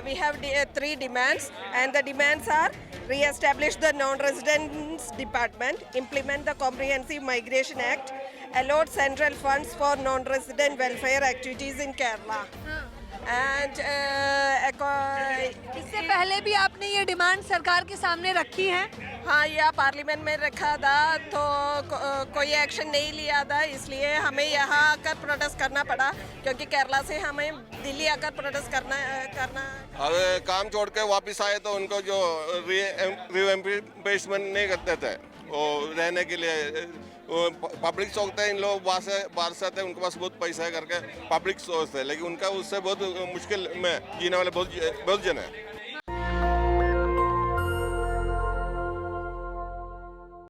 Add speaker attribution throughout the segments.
Speaker 1: we have three demands, and the demands are: re-establish the non-residence department, implement the Comprehensive Migration Act, allot central funds for non-resident welfare activities in Kerala. And
Speaker 2: इससे पहले भी आपने ये demand सरकार के सामने रखी है?
Speaker 1: हाँ, यह पार्लियामेंट में रखा था तो कोई एक्शन नहीं लिया था, इसलिए हमें यहाँ आकर प्रोटेस्ट करना पड़ा, क्योंकि केरला से हमें दिल्ली आकर प्रोटेस्ट करना।
Speaker 3: अब काम छोड़ के वापस आए तो उनको जो रीएम्प्लेसमेंट नहीं करते थे, वो रहने के लिए पब्लिक सोचते हैं इन लोग बाहर से आते हैं, उनके पास बहुत पैसा है करके पब्लिक सोचते हैं, लेकिन उनका उससे बहुत मुश्किल में जीने वाले बहुत जन है।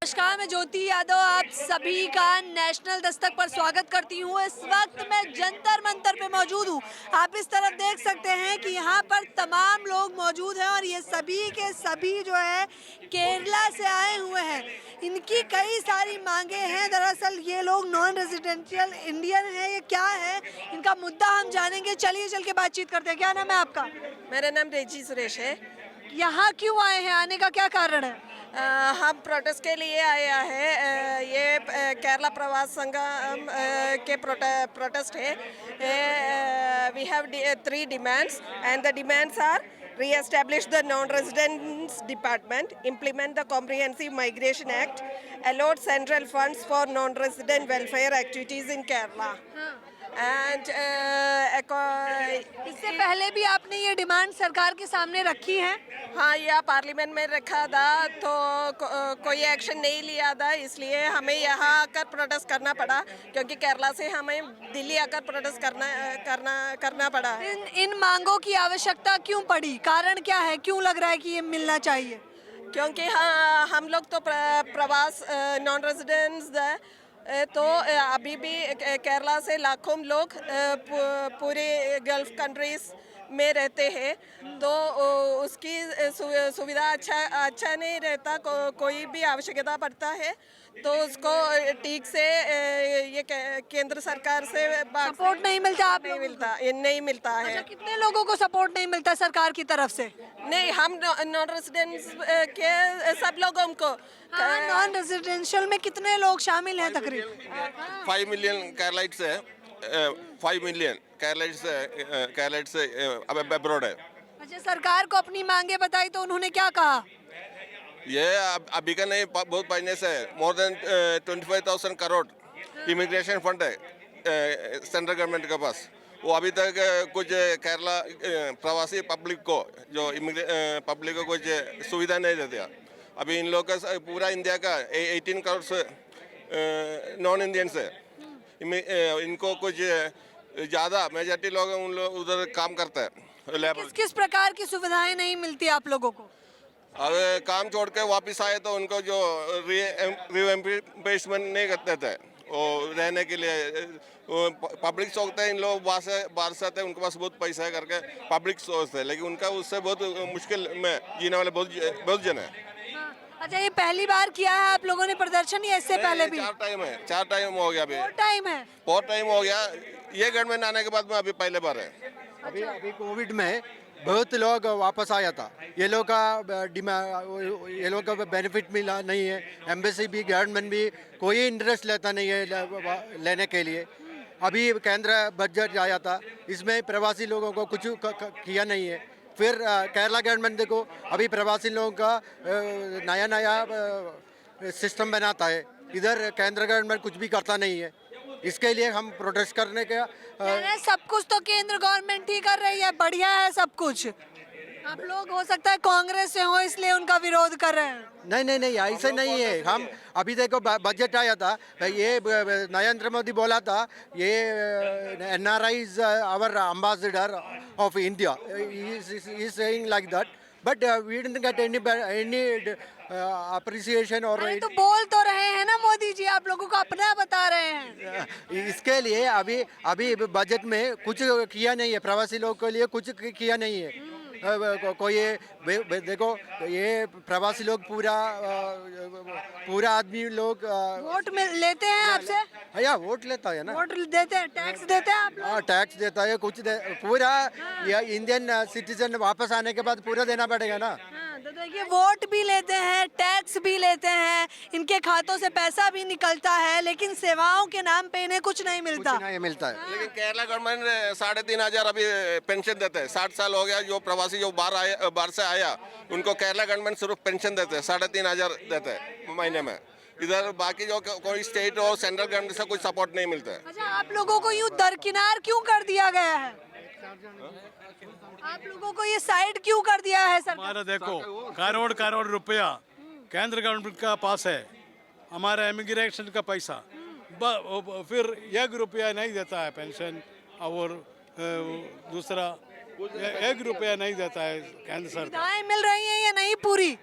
Speaker 2: नमस्कार, मैं ज्योति यादव आप सभी का नेशनल दस्तक पर स्वागत करती हूँ। इस वक्त मैं जंतर मंतर पे मौजूद हूँ। आप इस तरफ देख सकते हैं कि यहाँ पर तमाम लोग मौजूद हैं और ये सभी के सभी जो है केरला से आए हुए हैं। इनकी कई सारी मांगे हैं। दरअसल ये लोग नॉन रेजिडेंशियल इंडियन हैं। ये क्या है इनका मुद्दा हम जानेंगे। चलिए चल के बातचीत करते हैं। क्या नाम है आपका?
Speaker 1: मेरा नाम रेजी सुरेश है।
Speaker 2: यहाँ क्यों आए हैं? आने का क्या कारण है?
Speaker 1: हम प्रोटेस्ट के लिए आया है। ये केरला प्रवास संघ के प्रोटेस्ट है। We have three demands, and the demands are: re-establish the non-residence department, implement the Comprehensive Migration Act, allot central funds for non-resident welfare activities in Kerala. And
Speaker 2: इससे पहले भी आपने ये डिमांड सरकार के सामने रखी है?
Speaker 1: हाँ, यह पार्लियामेंट में रखा था तो कोई एक्शन नहीं लिया था, इसलिए हमें यहाँ आकर प्रोटेस्ट करना पड़ा, क्योंकि केरला से हमें दिल्ली आकर प्रोटेस्ट करना पड़ा।
Speaker 2: इन मांगों की आवश्यकता क्यों पड़ी? कारण क्या है? क्यों लग रहा है कि ये मिलना चाहिए?
Speaker 1: क्योंकि हाँ, हम लोग तो प्रवास नॉन रेजिडेंट्स है, तो अभी भी केरला से लाखों लोग पूरे गल्फ कंट्रीज में रहते हैं, तो उसकी सुविधा अच्छा नहीं रहता। कोई भी आवश्यकता पड़ता है तो उसको ठीक से ये केंद्र सरकार से
Speaker 2: सपोर्ट नहीं मिलता। आप
Speaker 1: नहीं मिलता है।
Speaker 2: अच्छा, कितने लोगों को सपोर्ट नहीं मिलता सरकार की तरफ से?
Speaker 1: नहीं, हम नॉन रेजिडेंट्स के सब लोगों को।
Speaker 2: नॉन रेजिडेंशियल में कितने लोग शामिल हैं तकरीबन?
Speaker 3: 5 मिलियन केरलाइट्स है। 5 मिलियन केरलाइट्स अब अब्रॉड है।
Speaker 2: अच्छा, सरकार को अपनी मांगे बताई तो उन्होंने क्या कहा?
Speaker 3: ये अभी का नहीं, बहुत पहले से more than 25,000 crore immigration fund है सेंट्रल गवर्नमेंट के पास। वो अभी तक कुछ केरला प्रवासी पब्लिक को जो पब्लिक को कुछ सुविधा नहीं देते। अभी इन लोग का पूरा इंडिया का 18 करोड़ से नॉन इंडियंस है। इनको कुछ ज़्यादा मेजॉरिटी लोग उन लोग उधर काम करते हैं।
Speaker 2: किस प्रकार की सुविधाएं नहीं मिलती आप लोगों को?
Speaker 3: अब काम छोड़ के वापस आए तो उनको जो रीएम्प्लेसमेंट नहीं करते थे, वो रहने के लिए पब्लिक सोचते हैं इन लोग बाहर से आते हैं, उनके पास बहुत पैसा है करके पब्लिक सोचते हैं, लेकिन उनका उससे बहुत मुश्किल में जीने वाले बहुत जन है।
Speaker 2: अच्छा, ये पहली बार किया है आप लोगों ने प्रदर्शन या इससे पहले भी?
Speaker 3: 4 टाइम हो गया। बहुत टाइम हो गया। ये गवर्नमेंट आने के बाद में अभी पहले बार है।
Speaker 4: अभी कोविड में बहुत लोग वापस आया था। ये लोग का बेनिफिट मिला नहीं है। एम्बेसी भी गवर्नमेंट भी कोई इंटरेस्ट लेता नहीं है लेने के लिए। अभी केंद्र बजट आया था, इसमें प्रवासी लोगों को कुछ किया नहीं है। फिर केरला गवर्नमेंट देखो, अभी प्रवासी लोगों का नया सिस्टम बनाता है। इधर केंद्र गवर्नमेंट कुछ भी करता नहीं है। इसके लिए हम प्रोटेस्ट करने का
Speaker 2: सब कुछ तो केंद्र गवर्नमेंट ही कर रही है, बढ़िया है सब कुछ। आप लोग हो सकता है कांग्रेस से हो इसलिए उनका विरोध कर रहे हैं।
Speaker 4: नहीं, ऐसे नहीं है। हम अभी देखो बजट आया था, ये नरेंद्र मोदी बोला था ये NRI is our ambassador of India. He is saying like that. But we didn't get any appreciation or
Speaker 2: तो बोल तो रहे हैं ना मोदी जी, आप लोगों को अपना बता रहे हैं।
Speaker 4: इसके लिए अभी बजट में कुछ किया नहीं है। प्रवासी लोगों के लिए कुछ किया नहीं है। कोई देखो ये प्रवासी लोग पूरा आदमी लोग
Speaker 2: वोट में लेते हैं आपसे?
Speaker 4: या वोट लेता है ना,
Speaker 2: वोट देते हैं, टैक्स देते हैं आप लोग?
Speaker 4: हाँ टैक्स देता है पूरा या इंडियन सिटीजन वापस आने के बाद पूरा देना पड़ेगा ना।
Speaker 2: हाँ, तो देखिए वोट भी लेते हैं, टैक्स भी लेते हैं, इनके खातों से पैसा भी निकलता है, लेकिन सेवाओं के नाम पे इन्हें कुछ नहीं मिलता।
Speaker 4: कुछ नहीं मिलता है।
Speaker 3: लेकिन केरला गवर्नमेंट 3,500 अभी पेंशन देते हैं। 60 साल हो गया जो प्रवासी जो बाहर से आया उनको केरला गवर्नमेंट सिर्फ पेंशन देते हैं, 3,500 देते हैं महीने में। इधर बाकी जो कोई स्टेट और सेंट्रल गवर्नमेंट से कोई सपोर्ट नहीं मिलता है।
Speaker 2: अच्छा, आप लोगों को यूं दरकिनार क्यों कर दिया गया है? आप लोगों को ये साइड क्यों कर दिया है सरकार?
Speaker 5: हमारा देखो करोड़ रुपया केंद्र गवर्नमेंट का पास है, हमारा इमिग्रेशन का पैसा फिर 1 रुपया नहीं देता है पेंशन, और दूसरा 1 रुपया नहीं देता है केंद्र सरकार।
Speaker 2: सुविधाएं मिल रही हैं या नहीं पूरी?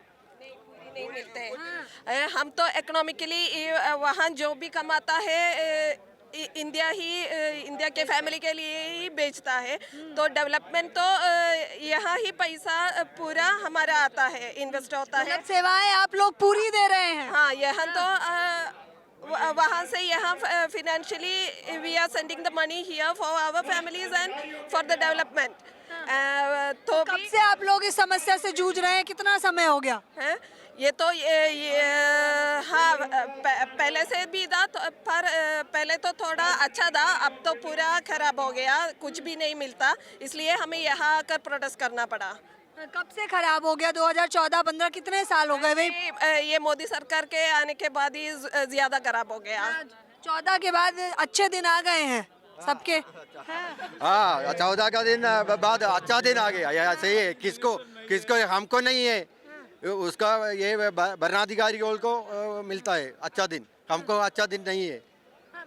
Speaker 1: नहीं मिलते हैं। हम तो इकोनॉमिकली वहाँ जो भी कमाता है इंडिया के फैमिली के लिए ही बेचता है, तो डेवलपमेंट तो यहाँ ही पैसा पूरा हमारा आता है, इन्वेस्ट होता है।
Speaker 2: मतलब सेवाएं आप लोग पूरी दे रहे हैं?
Speaker 1: हाँ, यहाँ तो वहाँ से यहाँ financially we are sending the money here for our families and for the development. तो
Speaker 2: कब से आप लोग इस समस्या से जूझ रहे हैं? कितना समय हो गया?
Speaker 1: है ये तो ये हाँ पहले से भी था, तो पर पहले तो थोड़ा अच्छा था, अब तो पूरा खराब हो गया, कुछ भी नहीं मिलता, इसलिए हमें यहाँ आकर प्रोटेस्ट करना पड़ा।
Speaker 2: कब से खराब हो गया? 2014-15 कितने साल हो गए भाई?
Speaker 1: ये मोदी सरकार के आने के बाद ही ज्यादा खराब हो गया।
Speaker 2: 14 के बाद अच्छे दिन आ गए हैं सबके।
Speaker 4: हाँ 14 का दिन बाद अच्छा दिन आ गया, या सही है। किसको हमको नहीं है, उसका ये वरणाधिकारी को मिलता है अच्छा दिन, हमको अच्छा दिन नहीं है।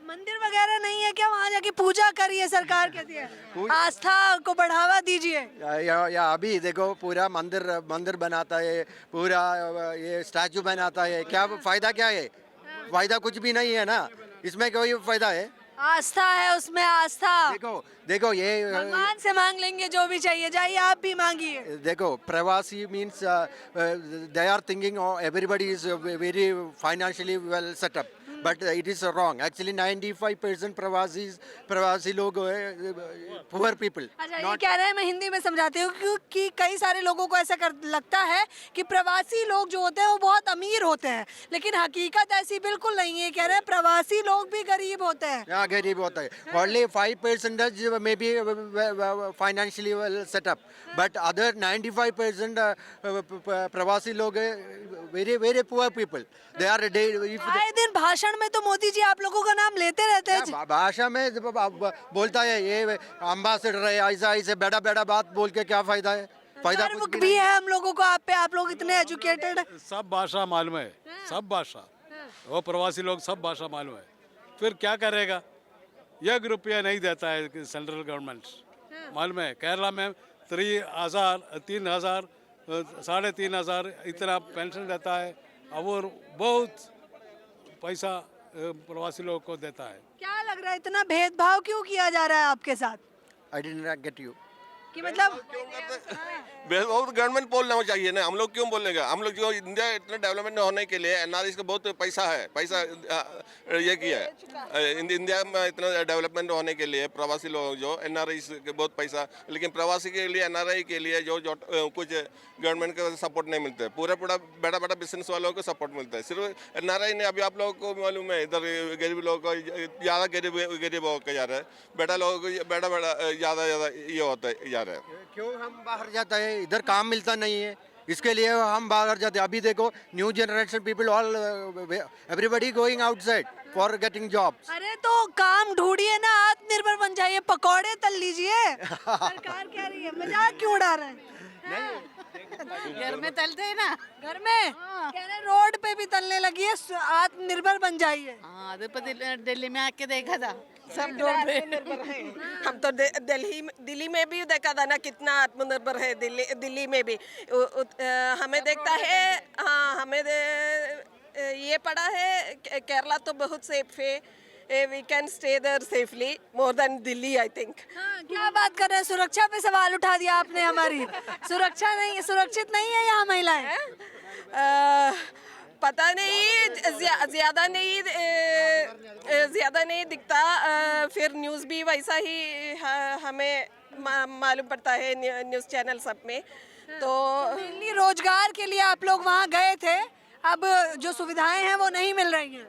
Speaker 2: मंदिर वगैरह नहीं है क्या? वहाँ जाके पूजा करिए, सरकार कहती है आस्था को बढ़ावा दीजिए।
Speaker 4: या अभी देखो पूरा मंदिर बनाता है, पूरा ये स्टैचू बनाता है, क्या फायदा क्या है? फायदा कुछ भी नहीं है ना, इसमें कोई फायदा है?
Speaker 2: आस्था है उसमें, आस्था।
Speaker 4: देखो ये
Speaker 2: भगवान से मांग लेंगे जो भी चाहिए, जाइए आप भी मांगिए।
Speaker 4: देखो प्रवासी means they are thinking everybody is very financially well set up, but it is wrong. Actually 95% प्रवासी लोग पुअर पीपल।
Speaker 2: अच्छा, ये कह रहे हैं, मैं हिंदी में समझाती हूँ, क्योंकि कई सारे लोगों को ऐसा लगता है कि प्रवासी लोग जो होते हैं वो बहुत अमीर होते हैं, लेकिन हकीकत ऐसी बिल्कुल नहीं है। कह रहे हैं प्रवासी लोग भी गरीब होते हैं।
Speaker 4: हाँ गरीब होता है, only 5% may be financially well set up, but other 95% प्रवासी लोग very very poor people. They are
Speaker 2: आए दिन भाषण में तो मोदी जी आप लोगों का नाम लेते रहते हैं।
Speaker 4: भाषा में बोलता है ये अम्बासडर है, ऐसा बड़ा बात बोल के क्या फायदा है? फायदा कुछ
Speaker 2: भी है हम लोगों को आप पे, आप लोग इतने एजुकेटेड।
Speaker 5: सब भाषा मालूम है, सब भाषा, वो प्रवासी लोग सब भाषा मालूम है, फिर क्या करेगा? 1 रुपया नहीं देता है सेंट्रल गवर्नमेंट, मालूम है। केरला में 3,000 3,500 इतना पेंशन देता है, और बहुत पैसा प्रवासी लोगों को देता है।
Speaker 2: क्या लग रहा है इतना भेदभाव क्यों किया जा रहा है आपके साथ?
Speaker 4: I did not get you
Speaker 2: कि मतलब
Speaker 3: गवर्नमेंट बोलना चाहिए ना, हम लोग क्यों बोलेंगे? हम लोग जो इंडिया इतना डेवलपमेंट होने के लिए एनआरआई का बहुत पैसा है, पैसा ये किया है इंडिया में इतना डेवलपमेंट होने के लिए। प्रवासी लोग जो एनआरआई के बहुत पैसा, लेकिन प्रवासी के लिए एनआरआई के लिए जो कुछ गवर्नमेंट का सपोर्ट नहीं मिलता है, पूरा बड़ा बिजनेस वालों को सपोर्ट मिलता है। सिर्फ एनआरआई ने अभी आप लोगों को मालूम है, इधर गरीब लोगों को ज़्यादा गरीब होकर जा रहा है, बड़ा लोगों को बड़ा ज़्यादा ये होता है जा रहा है।
Speaker 4: क्यों हम बाहर जाता है? इधर काम मिलता नहीं है, इसके लिए हम बाहर जाते हैं। अभी देखो new generation people all everybody going outside for getting jobs.
Speaker 2: अरे तो काम ढूंढिए ना, आत्मनिर्भर बन जाइए, पकौड़े तल लीजिए। सरकार कह रही है, मजाक क्यों उड़ा रहे हैं?
Speaker 6: घर में तलते हैं ना,
Speaker 2: घर में कह रहे रोड पे भी तलने लगी है, आत्मनिर्भर बन जाइए।
Speaker 6: हाँ दिल्ली में आके देखा था सब रोड पे।
Speaker 1: हम तो दिल्ली में भी देखा था ना कितना आत्मनिर्भर है दिल्ली में भी। हमें देखता है, हाँ हमें ये पड़ा है केरला तो बहुत सेफ है, we can stay there safely more than Delhi, I think.
Speaker 2: हाँ, क्या बात कर रहे हैं, सुरक्षा पे सवाल उठा दिया आपने हमारी। सुरक्षा नहीं, सुरक्षित नहीं है यहाँ महिलाएं।
Speaker 1: पता नहीं, ज्यादा नहीं दिखता, फिर न्यूज़ भी वैसा ही हमें मालूम पड़ता है न्यूज़ चैनल सब में। तो
Speaker 2: मेनली रोजगार के लिए आप लोग वहाँ गए थे, अब जो सुविधाएं हैं वो नहीं मिल रही हैं।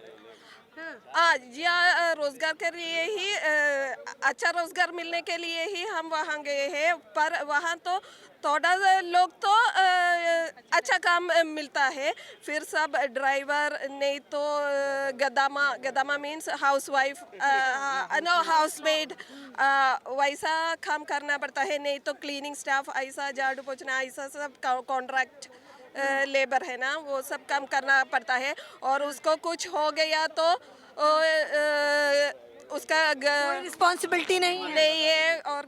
Speaker 1: या रोजगार के लिए ही, अच्छा रोजगार मिलने के लिए ही हम वहाँ गए हैं, पर वहाँ तो थोड़ा लोग तो अच्छा काम मिलता है, फिर सब ड्राइवर नहीं तो गदामा means housewife, no housemaid, वैसा काम करना पड़ता है, नहीं तो क्लीनिंग स्टाफ, ऐसा झाड़ू पोछना, ऐसा सब कॉन्ट्रैक्ट लेबर है ना, वो सब काम करना पड़ता है। और उसको कुछ हो गया तो उसका
Speaker 2: रिस्पॉन्सिबिलिटी नहीं
Speaker 1: है, और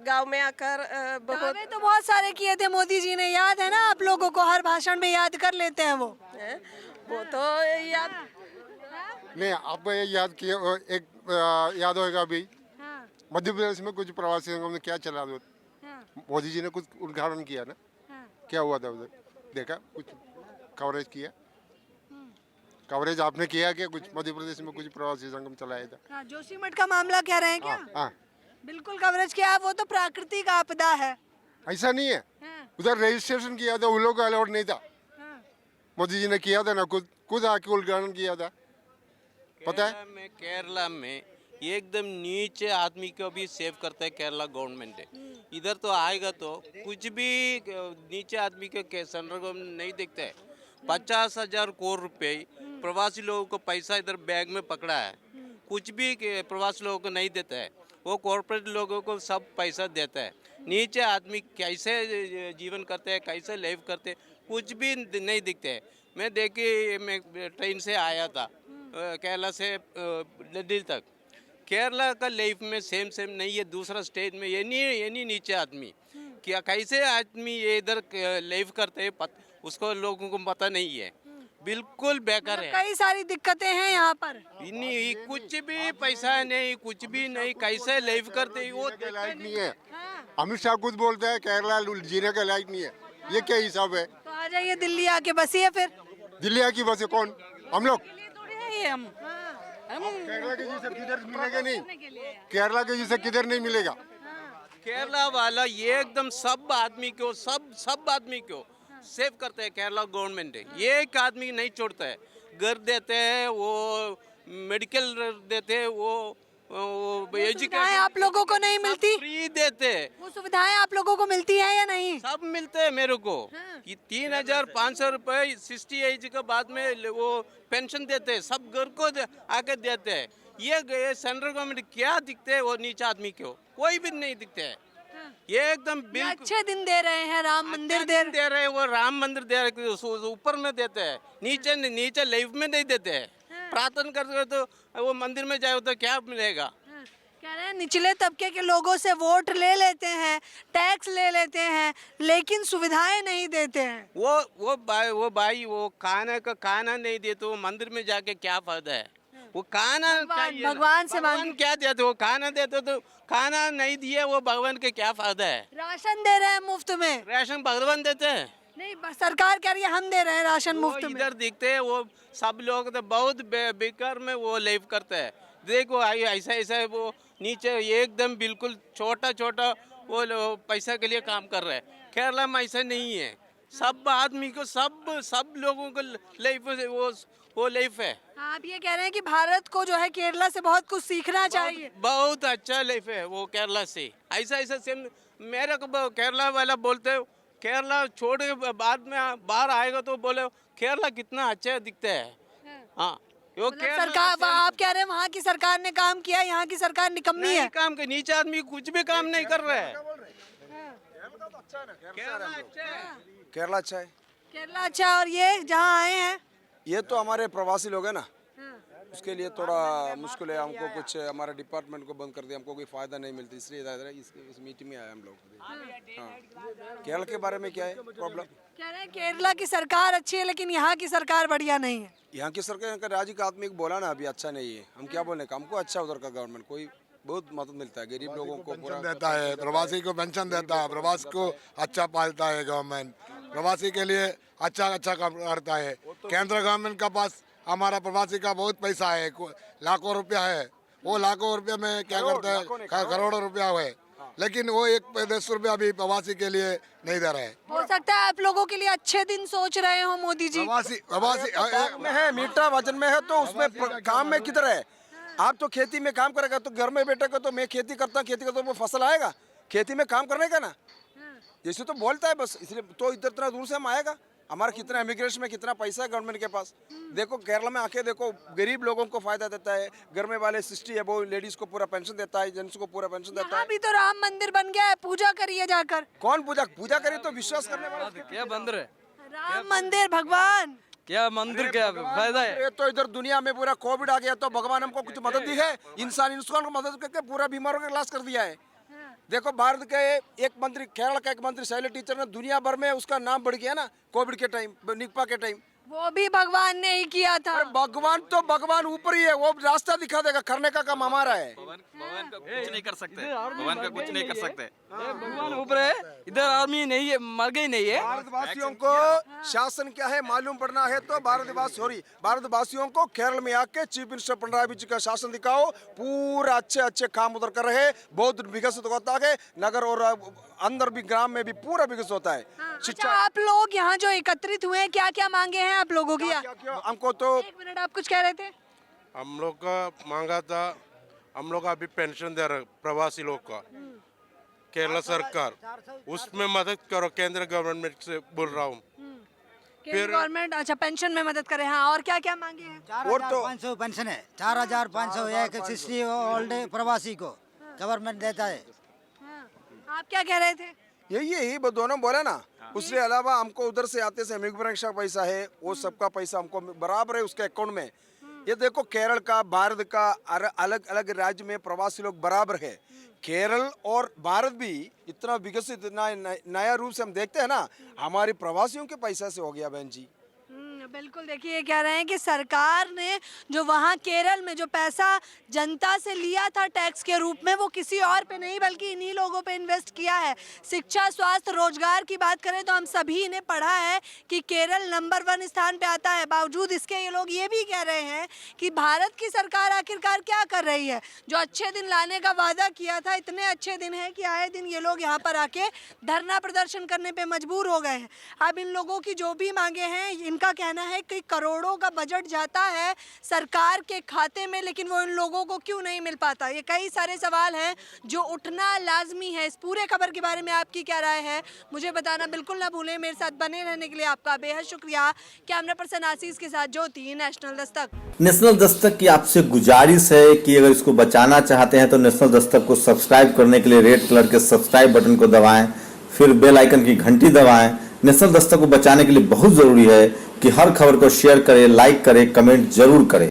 Speaker 1: गांव में आकर बहुत
Speaker 2: दावे तो बहुत सारे किए थे मोदी जी ने, याद है ना आप लोगों को, हर भाषण में याद कर लेते हैं वो
Speaker 1: तो याद
Speaker 7: नहीं, आपको ये याद किया, एक याद होगा अभी मध्य प्रदेश में कुछ प्रवासी संगम ने क्या चला दो, मोदी जी ने कुछ उद्घाटन किया ना, क्या हुआ था उधर, देखा कुछ कवरेज किया, कवरेज आपने किया क्या कुछ, मध्य प्रदेश में कुछ प्रवासी संगम चलाया था।
Speaker 2: हाँ, जोशीमठ का मामला कह रहे हैं क्या?
Speaker 7: हाँ,
Speaker 2: बिल्कुल कवरेज किया, वो तो प्राकृतिक आपदा है।
Speaker 7: ऐसा नहीं है, उधर रजिस्ट्रेशन किया था, उन लोगों को अलाउड नहीं था, मोदी जी ने किया था ना, खुद आके उद्घाटन किया था, पता है।
Speaker 8: केरला में एकदम नीचे आदमी को भी सेव करता है केरला गवर्नमेंट है। इधर तो आएगा तो कुछ भी नीचे आदमी के सेंट्रल गवर्नमेंट नहीं देखता है। 50,000 करोड़ रुपए प्रवासी लोगों को पैसा इधर बैग में पकड़ा है, कुछ भी प्रवासी लोगों को नहीं देता है, वो कॉर्पोरेट लोगों को सब पैसा देता है। नीचे आदमी कैसे जीवन करते हैं, कैसे लाइफ करते हैं, कुछ भी नहीं दिखते है। मैं देखिए, मैं ट्रेन से आया था केरला से दिल्ली तक, केरला का लाइफ में सेम नहीं है, दूसरा स्टेट में ये नहीं नीचे आदमी क्या कैसे आदमी ये इधर लाइफ करते हैं, उसको लोगों को पता नहीं है, बिल्कुल बेकार है।
Speaker 2: कई सारी दिक्कतें हैं यहाँ पर,
Speaker 8: नहीं कुछ भी पैसा नहीं, कुछ भी नहीं, कैसे लाइफ करते हैं वो
Speaker 7: लायक नहीं है। अमित शाह खुद बोलता है केरला जीने का लायक नहीं है, ये क्या हिसाब है।
Speaker 2: तो आ जाइए दिल्ली आके बसिए फिर।
Speaker 7: दिल्ली आके बसे कौन, हम लोग
Speaker 6: हम
Speaker 7: केरला के जैसे किधर मिलेगा नहीं, केरला के जैसे किधर नहीं मिलेगा।
Speaker 8: केरला वाला ये एकदम सब आदमी को सब आदमी को सेव करते हैं केरला गवर्नमेंट है, ये एक आदमी नहीं छोड़ता है। घर देते हैं, वो मेडिकल देते हैं, वो
Speaker 2: सुविधाएं आप लोगों को नहीं मिलती,
Speaker 8: फ्री देते हैं,
Speaker 2: वो सुविधाएं आप लोगों को मिलती है या नहीं?
Speaker 8: सब मिलते हैं मेरे को। ये 3,500 रुपए 60 एज के बाद में वो पेंशन देते हैं, सब घर को आके देते हैं। ये सेंट्रल गवर्नमेंट क्या दिखते है वो नीचे आदमी को, कोई भी नहीं दिखते है। ये एकदम बिल्कुल
Speaker 2: अच्छे दिन दे रहे हैं, राम मंदिर दे
Speaker 8: रहे हैं, वो राम मंदिर दे रहे हैं, ऊपर में देते हैं, नीचे लाइफ में नहीं देते हैं। प्रार्थना करते तो वो मंदिर में जाए तो क्या मिलेगा।
Speaker 2: कह रहे हैं निचले तबके के लोगों से वोट ले लेते हैं, टैक्स ले लेते हैं, लेकिन सुविधाएं नहीं देते हैं।
Speaker 8: वो भाई वो खाना नहीं देते, वो मंदिर में जाके क्या फायदा है। वो खाना
Speaker 2: भगवान से मांग
Speaker 8: क्या देते, वो खाना देते तो खाना नहीं दिए, वो भगवान के क्या फायदा है।
Speaker 2: राशन दे रहे हैं मुफ्त में,
Speaker 8: राशन भगवान देते हैं
Speaker 2: नहीं सरकार कह रही है हम दे रहे हैं राशन मुफ्त में।
Speaker 8: इधर दिखते हैं वो सब लोग तो बहुत बेकार में वो लाइफ करते हैं। देखो ऐसा वो नीचे एकदम बिल्कुल छोटा वो पैसा के लिए काम कर रहे हैं। केरला में ऐसा नहीं है, सब आदमी को सब लोगों को लाइफ वो लाइफ है।
Speaker 2: आप ये कह रहे हैं कि भारत को जो है केरला से बहुत कुछ सीखना चाहिए।
Speaker 8: बहुत अच्छा लाइफ है वो केरला से। ऐसा सेम मेरे को केरला वाला बोलते हो, केरला छोड़ के बाद में बाहर आएगा तो बोले केरला कितना अच्छा दिखता है। हाँ वो
Speaker 2: सरकार, आप कह रहे हैं वहाँ की सरकार ने काम किया, यहाँ की सरकार निकम्मी है।
Speaker 8: काम के नीचे आदमी कुछ भी काम नहीं कर रहा है।
Speaker 9: केरला अच्छा है,
Speaker 2: केरला अच्छा। और ये जहाँ आए हैं
Speaker 9: ये तो हमारे प्रवासी लोग हैं ना, उसके लिए थोड़ा मुश्किल है हमको। कुछ हमारे डिपार्टमेंट को बंद कर दिया, हमको कोई फ़ायदा नहीं मिलती, इसलिए इधर इस मीटिंग में आए हम लोग। हाँ, केरल के बारे में क्या है प्रॉब्लम?
Speaker 2: कह रहे हैं केरला की सरकार अच्छी है लेकिन यहाँ की सरकार बढ़िया नहीं है।
Speaker 9: यहाँ की सरकार का राज्य का आदमी बोला ना अभी अच्छा नहीं है, हम क्या बोले, हमको अच्छा उधर का गवर्नमेंट कोई बहुत मदद मिलता है, गरीब लोगों को पूरा
Speaker 7: देता है, प्रवासी को पेंशन देता है, प्रवास को अच्छा पालता है गवर्नमेंट, प्रवासी के लिए अच्छा काम करता है। केंद्र गवर्नमेंट का पास हमारा प्रवासी का बहुत पैसा है, लाखों रुपया है, वो लाखों रुपया में क्या करता है, करोड़ों रुपया है, लेकिन वो 1 रुपया भी प्रवासी के लिए नहीं दे रहे हैं।
Speaker 2: हो सकता है आप लोगों के लिए अच्छे दिन सोच रहे हो मोदी जी।
Speaker 9: प्रवासी में है, मीठा वजन में है, तो उसमें काम में किधर है? आप तो खेती में काम करेगा तो घर में बैठेगा, तो मैं खेती करता हूँ, वो फसल आएगा, खेती में काम करने का ना, जैसे तो बोलता है बस, इसलिए तो इतना दूर से हम आएगा। हमारा कितना इमिग्रेशन में कितना पैसा है गवर्नमेंट के पास, देखो केरला में आके देखो, गरीब लोगों को फायदा देता है, घर में वाले 60 है वो लेडीज को पूरा पेंशन देता है, जेंट्स को पूरा पेंशन देता है।
Speaker 2: अभी तो राम मंदिर बन गया है, पूजा करिए जाकर।
Speaker 9: कौन पूजा करे तो विश्वास करने वाला
Speaker 10: क्या मंदिर है?
Speaker 2: राम मंदिर, भगवान
Speaker 10: क्या मंदिर, क्या फायदा है?
Speaker 9: ये तो इधर दुनिया में पूरा कोविड आ गया तो भगवान हमको कुछ मदद दी है, इंसान को मदद करके पूरा बीमारों का इलाज कर दिया है। देखो भारत के एक मंत्री, केरल का एक मंत्री शैली टीचर ने दुनिया भर में उसका नाम बढ़ गया ना कोविड के टाइम, निपा के टाइम,
Speaker 2: वो भी भगवान ने ही किया था।
Speaker 9: भगवान तो भगवान ऊपर ही है, वो रास्ता दिखा देगा, करने का काम हमारा है।
Speaker 10: भगवान का कुछ नहीं कर सकते, भगवान का कुछ नहीं कर सकते, भगवान ऊपर है, इधर आदमी नहीं है, मर गई नहीं है।
Speaker 9: भारतवासियों को शासन क्या है मालूम पड़ना है तो भारतवासियों को केरल में आके चीफ मिनिस्टर पिनराई विजयन का शासन दिखाओ, पूरा अच्छे काम उधर कर रहे, बहुत विकसित होता है, नगर और अंदर भी ग्राम में भी पूरा विकसित होता है।
Speaker 2: अच्छा, आप लोग यहाँ जो एकत्रित हुए हैं, क्या क्या मांगे हैं आप लोगों की?
Speaker 9: हमको तो
Speaker 2: 1 मिनट, आप कुछ कह रहे थे?
Speaker 11: हम लोग का मांगा था, हम लोग अभी पेंशन दे रहे प्रवासी लोग का, केरला सरकार उसमें मदद करो, केंद्र गवर्नमेंट से बोल रहा हूँ।
Speaker 2: केंद्र गवर्नमेंट अच्छा पेंशन में मदद करे। हाँ, और क्या क्या मांगे हैं?
Speaker 12: 4,500 पेंशन है, 4,500 एक 60 ओल्ड प्रवासी को गवर्नमेंट देता है।
Speaker 2: आप क्या कह रहे थे?
Speaker 9: यही दोनों बोला ना, उसके अलावा हमको उधर से आते से इमिग्रेशन का पैसा है, वो सबका पैसा हमको बराबर है उसके अकाउंट में। ये देखो केरल का, भारत का, अलग अलग राज्य में प्रवासी लोग बराबर है। केरल और भारत भी इतना विकसित नया रूप से हम देखते हैं ना, हमारे प्रवासियों के पैसा से हो गया बहन जी।
Speaker 2: बिल्कुल, देखिए ये कह रहे हैं कि सरकार ने जो वहाँ केरल में जो पैसा जनता से लिया था टैक्स के रूप में, वो किसी और पे नहीं बल्कि इन्हीं लोगों पे इन्वेस्ट किया है। शिक्षा, स्वास्थ्य, रोजगार की बात करें तो हम सभी ने पढ़ा है कि केरल नंबर 1 स्थान पे आता है। बावजूद इसके ये लोग ये भी कह रहे हैं कि भारत की सरकार आखिरकार क्या कर रही है। जो अच्छे दिन लाने का वादा किया था, इतने अच्छे दिन है कि आए दिन ये लोग यहाँ पर आके धरना प्रदर्शन करने पे मजबूर हो गए हैं। अब इन लोगों की जो भी मांगे हैं, इनका कहना है कि करोड़ों का बजट जाता है सरकार के खाते में, लेकिन वो इन लोगों को क्यों नहीं मिल पाता। ये कई सारे सवाल हैं जो उठना लाजमी है। इस पूरे खबर के बारे में आपकी क्या राय है, मुझे बताना बिल्कुल ना भूलें। मेरे साथ बने रहने के लिए आपका बेहद शुक्रिया। कैमरा पर्सन आशीष के साथ ज्योति, नेशनल दस्तक।
Speaker 13: नेशनल दस्तक की आपसे गुजारिश है कि अगर इसको बचाना चाहते हैं तो नेशनल दस्तक को सब्सक्राइब करने के लिए रेड कलर के सब्सक्राइब बटन को दबाएं, फिर बेल आइकन की घंटी दबाएं। नेशनल दस्तक को बचाने के लिए बहुत जरूरी है कि हर खबर को शेयर करें, लाइक करें, कमेंट जरूर करें।